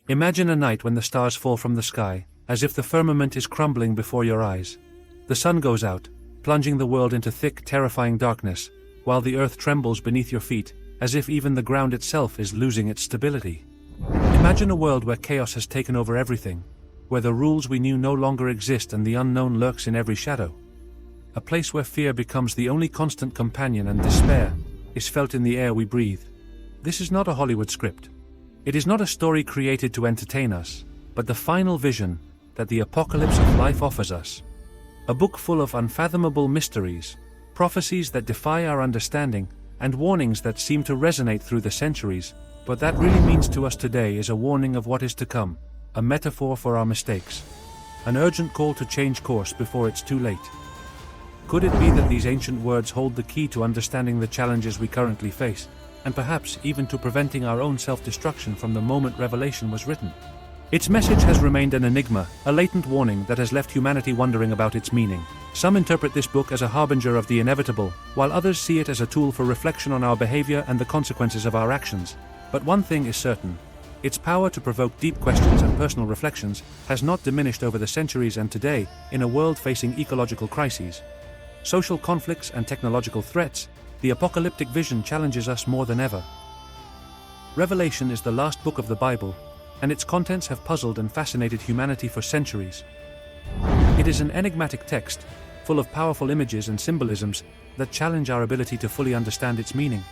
Imagine a night when the stars fall from the sky, as if the firmament is crumbling before your eyes. The sun goes out, plunging the world into thick, terrifying darkness, while the earth trembles beneath your feet, as if even the ground itself is losing its stability. Imagine a world where chaos has taken over everything, where the rules we knew no longer exist and the unknown lurks in every shadow. A place where fear becomes the only constant companion and despair is felt in the air we breathe. This is not a Hollywood script. It is not a story created to entertain us, but the final vision that the apocalypse of life offers us. A book full of unfathomable mysteries, prophecies that defy our understanding, and warnings that seem to resonate through the centuries, but that really means to us today is a warning of what is to come, a metaphor for our mistakes, an urgent call to change course before it's too late. Could it be that these ancient words hold the key to understanding the challenges we currently face, and perhaps even to preventing our own self-destruction from the moment Revelation was written? Its message has remained an enigma, a latent warning that has left humanity wondering about its meaning. Some interpret this book as a harbinger of the inevitable, while others see it as a tool for reflection on our behavior and the consequences of our actions. But one thing is certain: its power to provoke deep questions and personal reflections has not diminished over the centuries, and today, in a world facing ecological crises, social conflicts and technological threats, the apocalyptic vision challenges us more than ever. Revelation is the last book of the Bible, and its contents have puzzled and fascinated humanity for centuries. It is an enigmatic text, full of powerful images and symbolisms that challenge our ability to fully understand its meaning.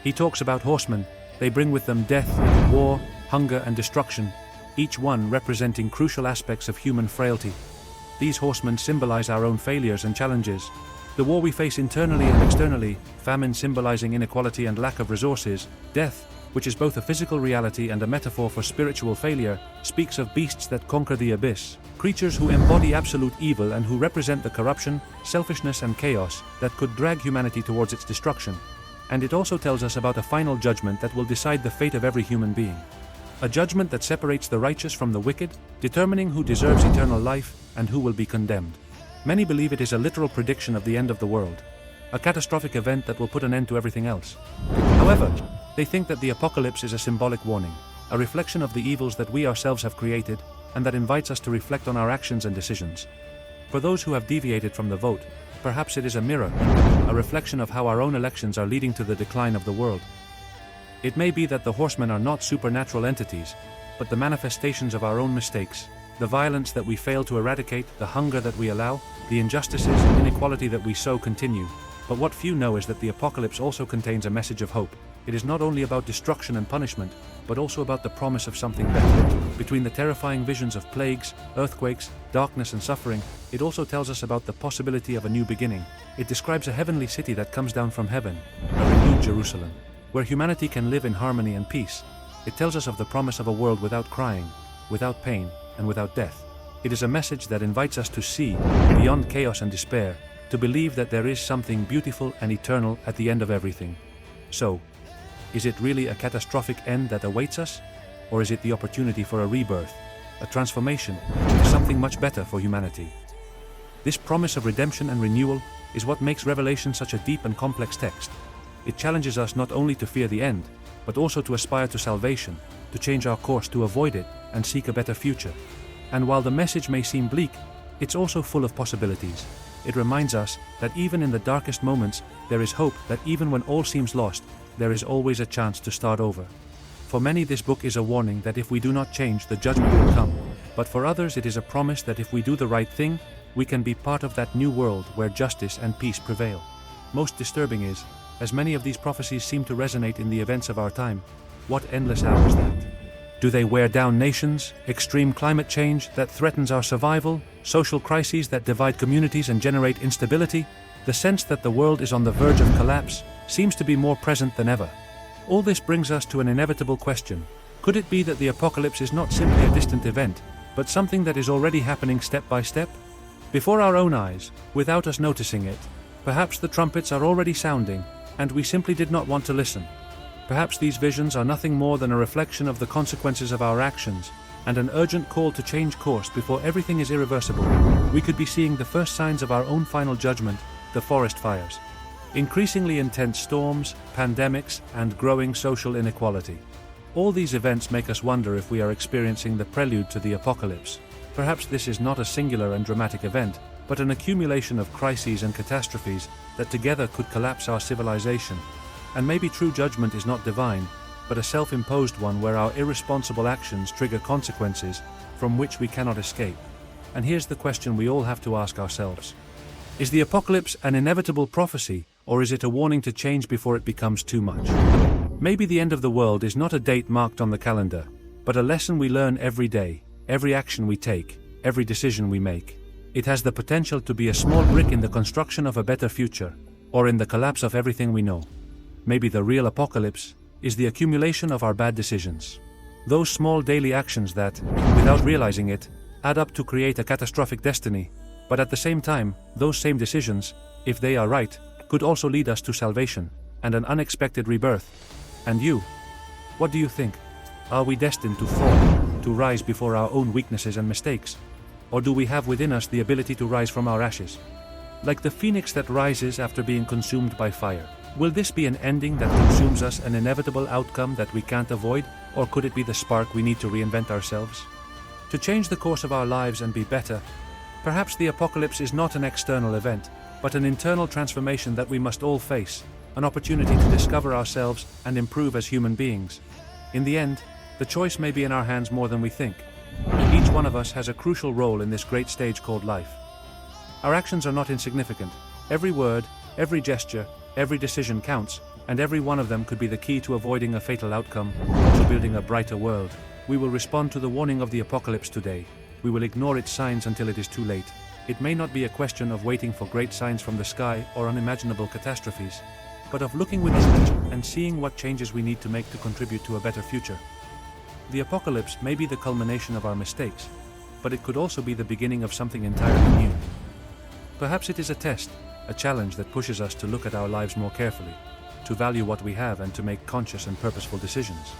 He talks about horsemen. They bring with them death, war, hunger, and destruction, each one representing crucial aspects of human frailty. These horsemen symbolize our own failures and challenges, the war we face internally and externally, famine symbolizing inequality and lack of resources, death, which is both a physical reality and a metaphor for spiritual failure, speaks of beasts that conquer the abyss, creatures who embody absolute evil and who represent the corruption, selfishness, and chaos that could drag humanity towards its destruction. And it also tells us about a final judgment that will decide the fate of every human being. A judgment that separates the righteous from the wicked, determining who deserves eternal life and who will be condemned. Many believe it is a literal prediction of the end of the world, a catastrophic event that will put an end to everything else. However, they think that the apocalypse is a symbolic warning, a reflection of the evils that we ourselves have created, and that invites us to reflect on our actions and decisions. For those who have deviated from the vote, perhaps it is a mirror, a reflection of how our own elections are leading to the decline of the world. It may be that the horsemen are not supernatural entities, but the manifestations of our own mistakes, the violence that we fail to eradicate, the hunger that we allow, the injustices and inequality that we sow continue. But what few know is that the apocalypse also contains a message of hope. It is not only about destruction and punishment, but also about the promise of something better. Between the terrifying visions of plagues, earthquakes, darkness, and suffering, it also tells us about the possibility of a new beginning. It describes a heavenly city that comes down from heaven, a renewed Jerusalem, where humanity can live in harmony and peace. It tells us of the promise of a world without crying, without pain, and without death. It is a message that invites us to see, beyond chaos and despair, to believe that there is something beautiful and eternal at the end of everything. So, is it really a catastrophic end that awaits us? Or is it the opportunity for a rebirth, a transformation, into something much better for humanity? This promise of redemption and renewal is what makes Revelation such a deep and complex text. It challenges us not only to fear the end, but also to aspire to salvation, to change our course to avoid it, and seek a better future. And while the message may seem bleak, it's also full of possibilities. It reminds us that even in the darkest moments, there is hope, that even when all seems lost, there is always a chance to start over. For many, this book is a warning that if we do not change, the judgment will come. But for others, it is a promise that if we do the right thing, we can be part of that new world where justice and peace prevail. Most disturbing is, as many of these prophecies seem to resonate in the events of our time, what endless hour is that? Do they wear down nations, extreme climate change that threatens our survival, social crises that divide communities and generate instability? The sense that the world is on the verge of collapse seems to be more present than ever. All this brings us to an inevitable question. Could it be that the apocalypse is not simply a distant event, but something that is already happening step by step? Before our own eyes, without us noticing it. Perhaps the trumpets are already sounding, and we simply did not want to listen. Perhaps these visions are nothing more than a reflection of the consequences of our actions, and an urgent call to change course before everything is irreversible. We could be seeing the first signs of our own final judgment, the forest fires, increasingly intense storms, pandemics, and growing social inequality. All these events make us wonder if we are experiencing the prelude to the apocalypse. Perhaps this is not a singular and dramatic event, but an accumulation of crises and catastrophes that together could collapse our civilization. And maybe true judgment is not divine, but a self-imposed one where our irresponsible actions trigger consequences from which we cannot escape. And here's the question we all have to ask ourselves. Is the apocalypse an inevitable prophecy, or is it a warning to change before it becomes too much? Maybe the end of the world is not a date marked on the calendar, but a lesson we learn every day, every action we take, every decision we make. It has the potential to be a small brick in the construction of a better future, or in the collapse of everything we know. Maybe the real apocalypse is the accumulation of our bad decisions. Those small daily actions that, without realizing it, add up to create a catastrophic destiny. But at the same time, those same decisions, if they are right, could also lead us to salvation and an unexpected rebirth. And you? What do you think? Are we destined to fall, to rise before our own weaknesses and mistakes? Or do we have within us the ability to rise from our ashes? Like the phoenix that rises after being consumed by fire. Will this be an ending that consumes us, an inevitable outcome that we can't avoid? Or could it be the spark we need to reinvent ourselves? To change the course of our lives and be better? Perhaps the apocalypse is not an external event, but an internal transformation that we must all face, an opportunity to discover ourselves and improve as human beings. In the end, the choice may be in our hands more than we think. Each one of us has a crucial role in this great stage called life. Our actions are not insignificant. Every word, every gesture, every decision counts, and every one of them could be the key to avoiding a fatal outcome, or to building a brighter world. We will respond to the warning of the apocalypse today. We will ignore its signs until it is too late. It may not be a question of waiting for great signs from the sky or unimaginable catastrophes, but of looking within and seeing what changes we need to make to contribute to a better future. The apocalypse may be the culmination of our mistakes, but it could also be the beginning of something entirely new. Perhaps it is a test, a challenge that pushes us to look at our lives more carefully, to value what we have and to make conscious and purposeful decisions.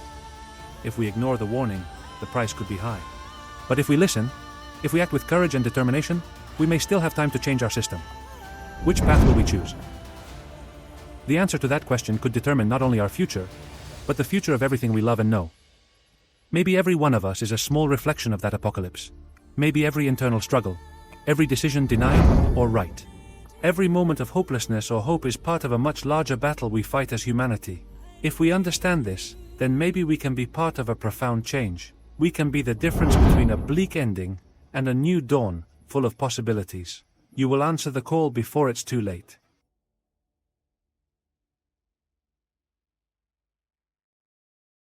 If we ignore the warning, the price could be high. But if we listen, if we act with courage and determination, we may still have time to change our system. Which path will we choose? The answer to that question could determine not only our future, but the future of everything we love and know. Maybe every one of us is a small reflection of that apocalypse. Maybe every internal struggle, every decision denied or right, every moment of hopelessness or hope is part of a much larger battle we fight as humanity. If we understand this, then maybe we can be part of a profound change. We can be the difference between a bleak ending and a new dawn full of possibilities. You will answer the call before it's too late.